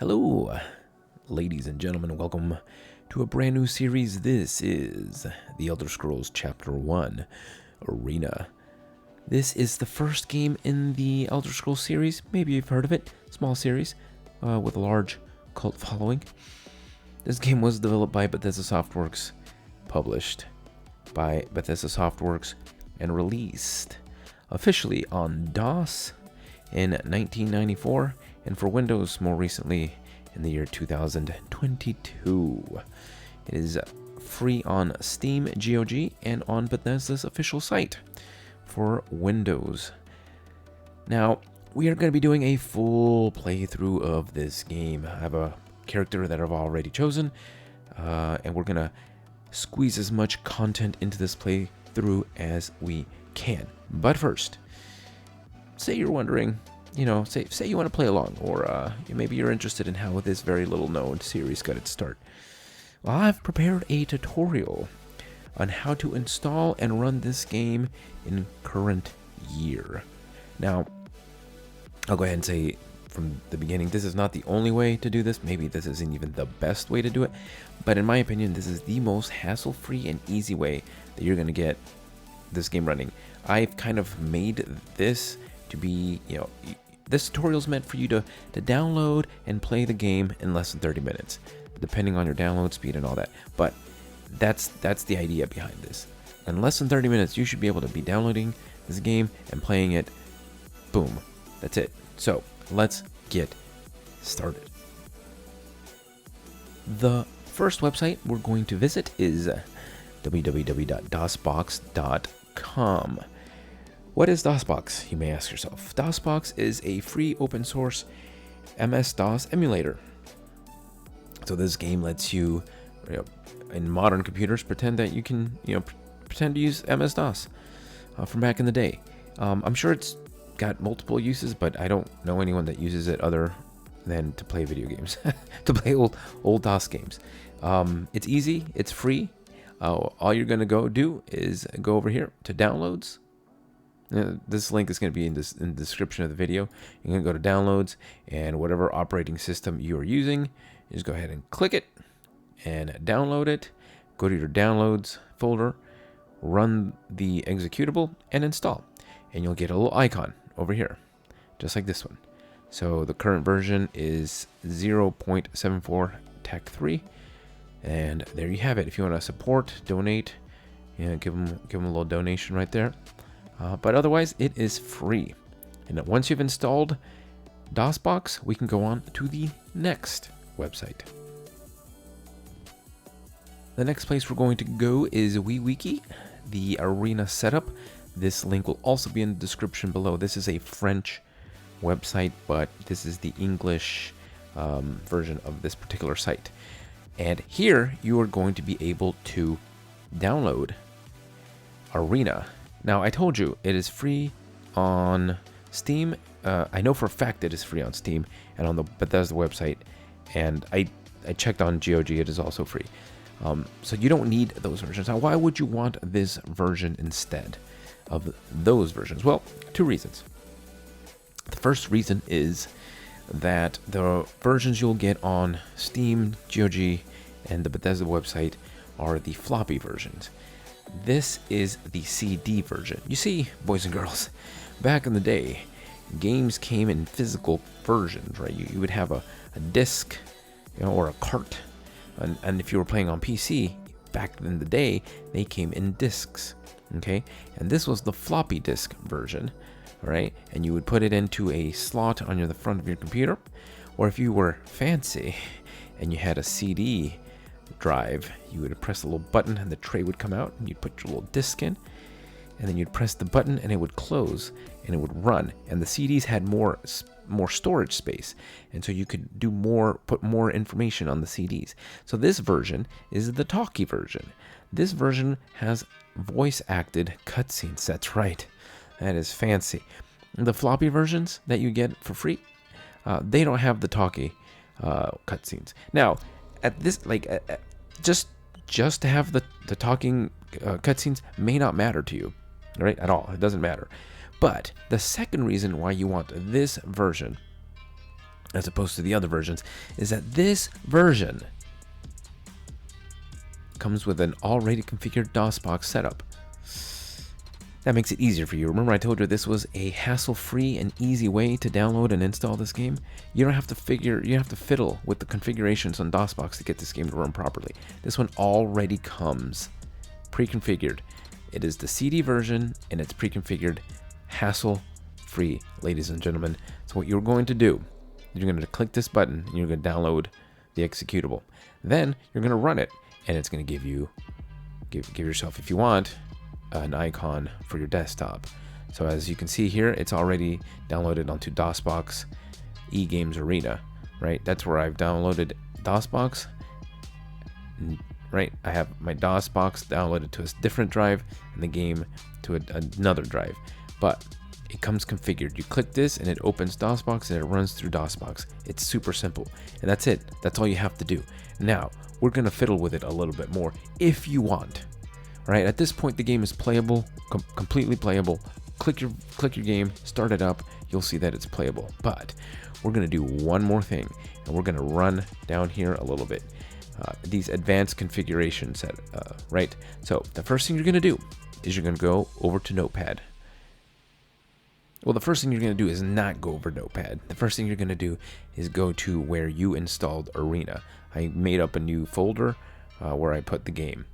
Hello, ladies and gentlemen. Welcome to a brand new series. This is The Elder Scrolls Chapter 1 Arena. This is the first game in the Elder Scrolls series. Maybe you've heard of it. Small series with a large cult following. This game was developed by Bethesda Softworks, published by Bethesda Softworks, and released officially on DOS in 1994, and for Windows more recently in the year 2022. It is free on Steam, GOG, and on Bethesda's official site for Windows. Now, we are going to be doing a full playthrough of this game. I have a character that I've already chosen, and we're going to squeeze as much content into this playthrough as we can. But first, say you're wondering, say you want to play along, or maybe you're interested in how this very little known series got its start. Well, I've prepared a tutorial on how to install and run this game in current year. Now, I'll go ahead and say from the beginning, this is not the only way to do this. Maybe this isn't even the best way to do it, but in my opinion, this is the most hassle-free and easy way that you're going to get this game running. I've kind of made this to be, this tutorial is meant for you to download and play the game in less than 30 minutes, depending on your download speed and all that. But that's the idea behind this. In less than 30 minutes, you should be able to be downloading this game and playing it. Boom. That's it. So let's get started. The first website we're going to visit is www.dosbox.com. What is DOSBox, you may ask yourself? DOSBox is a free open source MS-DOS emulator. So this game lets you, in modern computers, pretend that you can, pretend to use MS-DOS from back in the day. I'm sure it's got multiple uses, but I don't know anyone that uses it other than to play video games, to play old DOS games. It's easy, it's free. All you're gonna do is go over here to downloads. This link is going to be in the description of the video. You're going to go to downloads, and whatever operating system you are using, you just go ahead and click it and download it. Go to your downloads folder, run the executable, and install. And you'll get a little icon over here, just like this one. So the current version is 0.74 Tech 3. And there you have it. If you want to support, donate, give them a little donation right there. But otherwise, it is free. And once you've installed DOSBox, we can go on to the next website. The next place we're going to go is WeWiki, the arena setup. This link will also be in the description below. This is a French website, but this is the English version of this particular site. And here you are going to be able to download Arena. Now, I told you it is free on Steam. I know for a fact it is free on Steam and on the Bethesda website. And I checked on GOG, it is also free. So you don't need those versions. Now, why would you want this version instead of those versions? Well, two reasons. The first reason is that the versions you'll get on Steam, GOG, and the Bethesda website are the floppy versions. This is the CD version. You see, boys and girls, back in the day, games came in physical versions, right? You would have a disc, or a cart, and if you were playing on PC back in the day, they came in discs, okay? And this was the floppy disk version, right? And you would put it into a slot on the front of your computer, or if you were fancy and you had a CD drive, you would press a little button and the tray would come out, and you'd put your little disc in, and then you'd press the button and it would close and it would run. And the CDs had more storage space, and so you could do put more information on the CDs. So this version is the talkie version. This version has voice acted cutscenes. That's right, that is fancy. The floppy versions that you get for free, they don't have the talkie cutscenes. Now, at this, just to have the talking cutscenes may not matter to you, right? At all. It doesn't matter. But the second reason why you want this version as opposed to the other versions, is that this version comes with an already configured DOSBox setup. That makes it easier for you. Remember I told you this was a hassle-free and easy way to download and install this game? You don't have to fiddle with the configurations on DOSBox to get this game to run properly. This one already comes pre-configured. It is the CD version and it's pre-configured, hassle-free, ladies and gentlemen. So what you're going to do, you're going to click this button and you're going to download the executable. Then you're going to run it and it's going to give you, give yourself, if you want, an icon for your desktop. So as you can see here, it's already downloaded onto DOSBox eGames Arena, right? That's where I've downloaded DOSBox, right? I have my DOSBox downloaded to a different drive and the game to another drive, but it comes configured. You click this and it opens DOSBox and it runs through DOSBox. It's super simple, and that's it. That's all you have to do. Now, we're gonna fiddle with it a little bit more if you want. Right, at this point the game is playable, completely playable. Click your game, start it up, you'll see that it's playable. But we're gonna do one more thing, and we're gonna run down here a little bit. These advanced configurations, right? So the first thing you're gonna do is you're gonna go over to Notepad. Well, the first thing you're gonna do is not go over Notepad. The first thing you're gonna do is go to where you installed Arena. I made up a new folder where I put the game.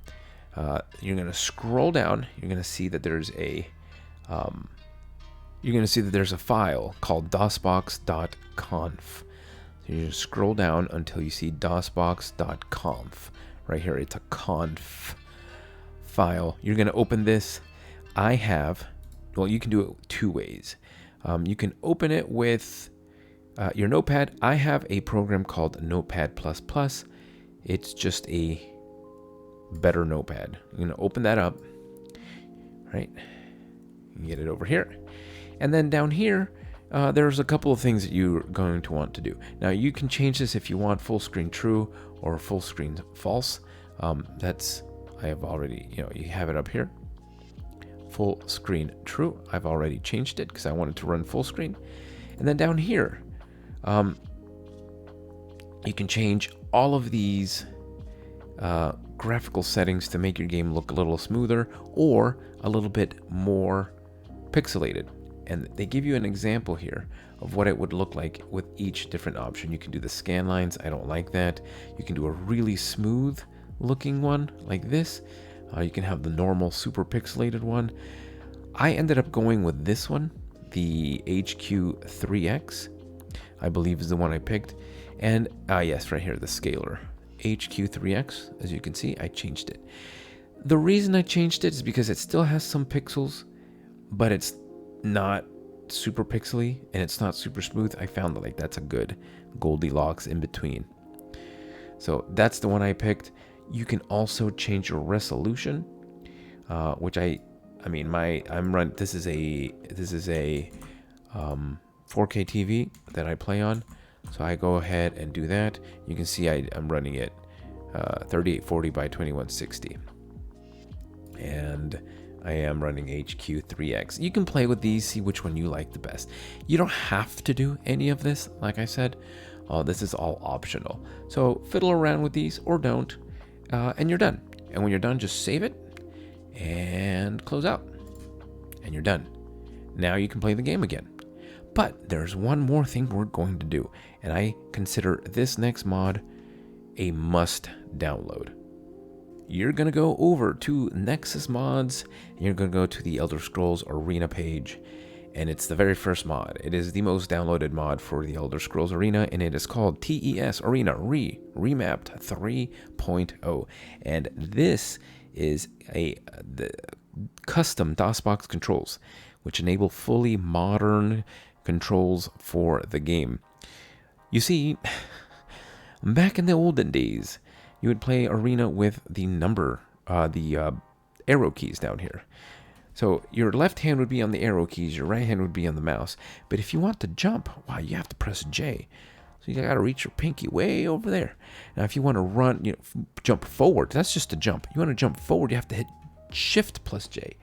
You're going to scroll down. You're going to see that there's a file called dosbox.conf. So you just scroll down until you see dosbox.conf. Right here, it's a conf file. You're going to open this. Well, you can do it two ways. You can open it with your Notepad. I have a program called Notepad++. It's just a better Notepad. You're going to open that up, right? You can get it over here. And then down here, there's a couple of things that you're going to want to do. Now, you can change this if you want full screen true or full screen false. I have already, you have it up here. Full screen true. I've already changed it because I wanted to run full screen. And then down here, you can change all of these graphical settings to make your game look a little smoother or a little bit more pixelated. And they give you an example here of what it would look like with each different option. You can do the scan lines. I don't like that. You can do a really smooth looking one like this. You can have the normal super pixelated one. I ended up going with this one, the HQ3X, I believe is the one I picked. And yes, right here, the scaler. HQ3X, as you can see, I changed it. The reason I changed it is because it still has some pixels, but it's not super pixely and it's not super smooth. I found that that's a good Goldilocks in between. So that's the one I picked. You can also change your resolution, which this is a 4K TV that I play on. So I go ahead and do that. You can see I'm running it 3840 by 2160. And I am running HQ3X. You can play with these, see which one you like the best. You don't have to do any of this, like I said. This is all optional. So fiddle around with these or don't, and you're done. And when you're done, just save it and close out. And you're done. Now you can play the game again. But there's one more thing we're going to do, and I consider this next mod a must download. You're going to go over to Nexus Mods, and you're going to go to the Elder Scrolls Arena page, and it's the very first mod. It is the most downloaded mod for the Elder Scrolls Arena, and it is called TES Arena Remapped 3.0. And this is the custom DOSBox controls, which enable fully modern controls for the game. You see, back in the olden days, you would play Arena with the arrow keys down here. So your left hand would be on the arrow keys, your right hand would be on the mouse. But if you want to jump, wow, you have to press J. So you gotta reach your pinky way over there. Now, if you want to run, jump forward, that's just a jump. You want to jump forward, you have to hit Shift plus J.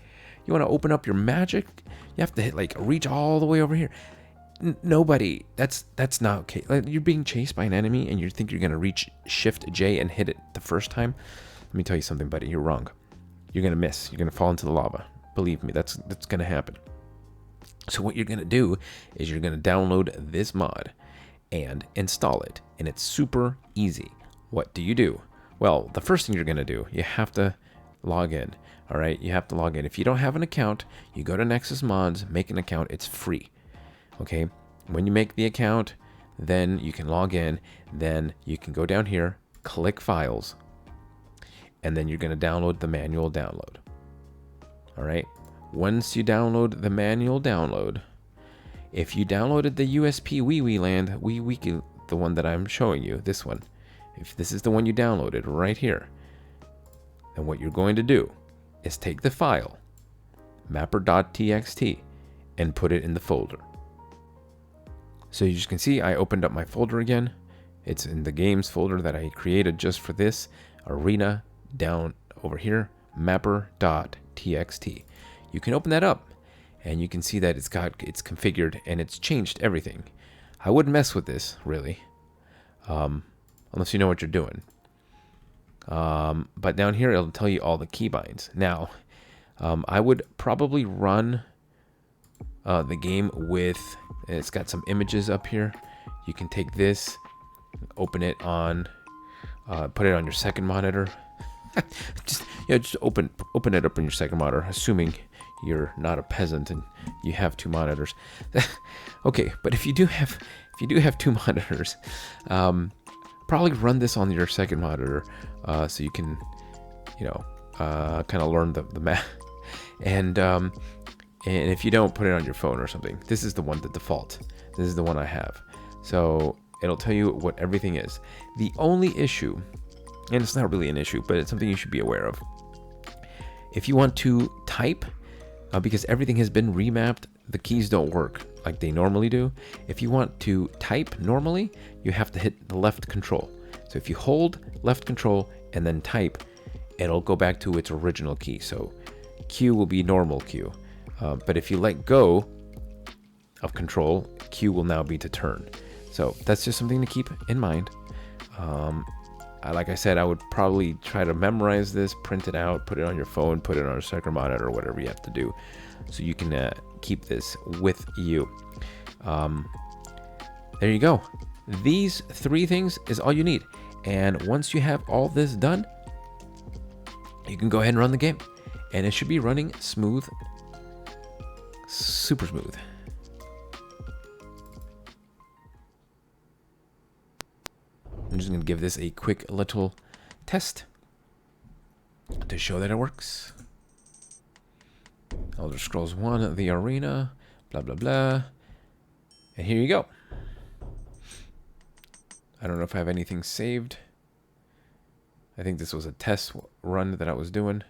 You want to open up your magic, you have to hit reach all the way over here. Nobody. That's not okay. Like, you're being chased by an enemy and you think you're gonna reach Shift J and hit it the first time. Let me tell you something, buddy. You're wrong. You're gonna miss. You're gonna fall into the lava. Believe me, that's gonna happen. So what you're gonna do is you're gonna download this mod and install it, and it's super easy. What do you do? Well, the first thing you're gonna do, you have to log in. All right, you have to log in. If you don't have an account, you go to Nexus Mods, make an account. It's free. Okay, when you make the account, then you can log in. Then you can go down here, click Files, and then you're gonna download the manual download. All right. Once you download the manual download, if you downloaded the USP WiiWiiLand, WiiWiki, the one that I'm showing you, this one, if this is the one you downloaded right here, then what you're going to do is take the file, mapper.txt, and put it in the folder. So you can see I opened up my folder again. It's in the games folder that I created just for this arena down over here, mapper.txt. You can open that up and you can see that it's configured and it's changed everything. I wouldn't mess with this really, unless you know what you're doing. But down here it'll tell you all the keybinds. Now, I would probably run the game with, it's got some images up here. You can take this, open it on, put it on your second monitor. just open it up on your second monitor, assuming you're not a peasant and you have two monitors. Okay, but if you do have two monitors, probably run this on your second monitor, so you can, kind of learn the math. And if you don't, put it on your phone or something. This is the one, the default. This is the one I have. So it'll tell you what everything is. The only issue, and it's not really an issue, but it's something you should be aware of. If you want to type, because everything has been remapped, the keys don't work like they normally do. If you want to type normally, you have to hit the left control. So if you hold left control and then type, it'll go back to its original key. So Q will be normal Q. But if you let go of control, Q will now be to turn. So that's just something to keep in mind. Like I said, I would probably try to memorize this, print it out, put it on your phone, put it on a second monitor, or whatever you have to do, so you can keep this with you. There you go. These 3 things is all you need. And once you have all this done, you can go ahead and run the game. And it should be running smooth, super smooth. I'm just going to give this a quick little test to show that it works. Elder Scrolls 1, the arena, blah, blah, blah. And here you go. I don't know if I have anything saved. I think this was a test run that I was doing.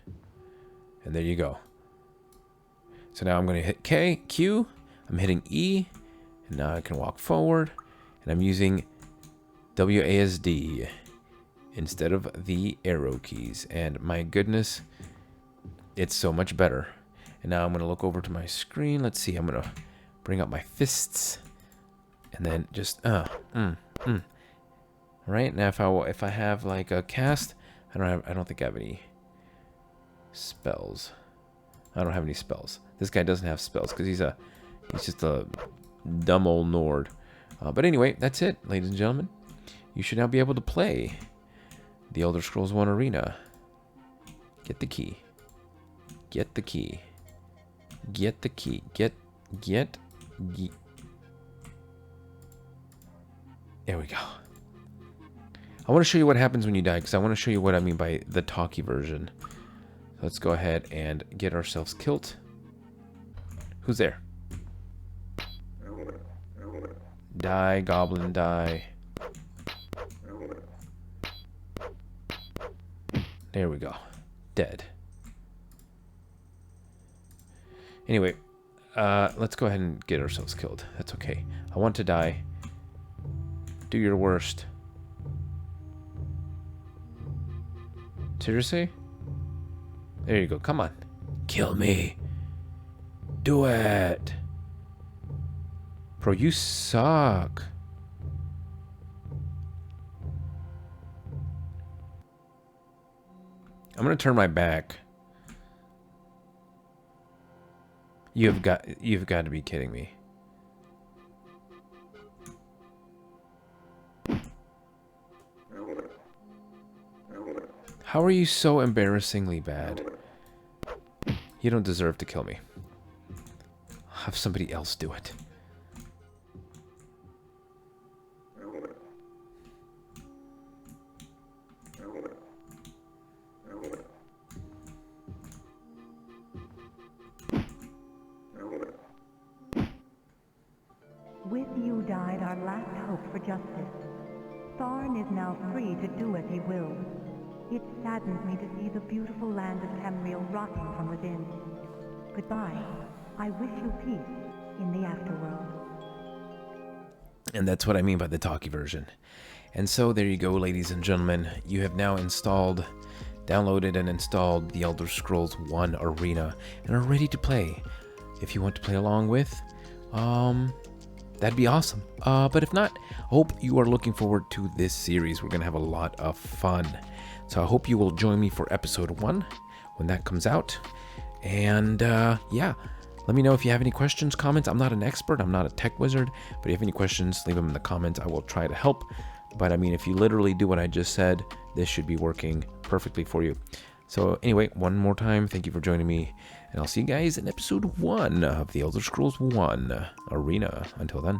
And there you go. So now I'm going to hit Q. I'm hitting E. And now I can walk forward. And I'm using WASD instead of the arrow keys, and my goodness, it's so much better. And now I'm going to look over to my screen. Let's see, I'm going to bring up my fists and then just right now, if I have like a cast, I don't think I have any spells. I don't have any spells. This guy doesn't have spells because he's just a dumb old Nord. But anyway, that's it, ladies and gentlemen. You should now be able to play the Elder Scrolls 1 Arena. Get the key. Get the key. Get the key. Get. There we go. I want to show you what happens when you die, because I want to show you what I mean by the talkie version. Let's go ahead and get ourselves killed. Who's there? Die, goblin, die. There we go. Dead. Anyway, let's go ahead and get ourselves killed. That's okay. I want to die. Do your worst. Seriously? There you go. Come on. Kill me. Do it. Bro, you suck. I'm gonna turn my back. You've got to be kidding me. How are you so embarrassingly bad? You don't deserve to kill me. Have somebody else do it. With you died our last hope for justice. Tharn is now free to do as he wills. It saddens me to see the beautiful land of Tamriel rotting from within. Goodbye. I wish you peace in the afterworld. And that's what I mean by the talkie version. And so there you go, ladies and gentlemen. You have now downloaded and installed the Elder Scrolls 1 Arena and are ready to play. If you want to play along with, that'd be awesome. But if not, I hope you are looking forward to this series. We're going to have a lot of fun. So I hope you will join me for episode 1 when that comes out. And yeah, let me know if you have any questions, comments. I'm not an expert. I'm not a tech wizard. But if you have any questions, leave them in the comments. I will try to help. But I mean, if you literally do what I just said, this should be working perfectly for you. So anyway, one more time, thank you for joining me. And I'll see you guys in episode 1 of the Elder Scrolls 1 Arena. Until then.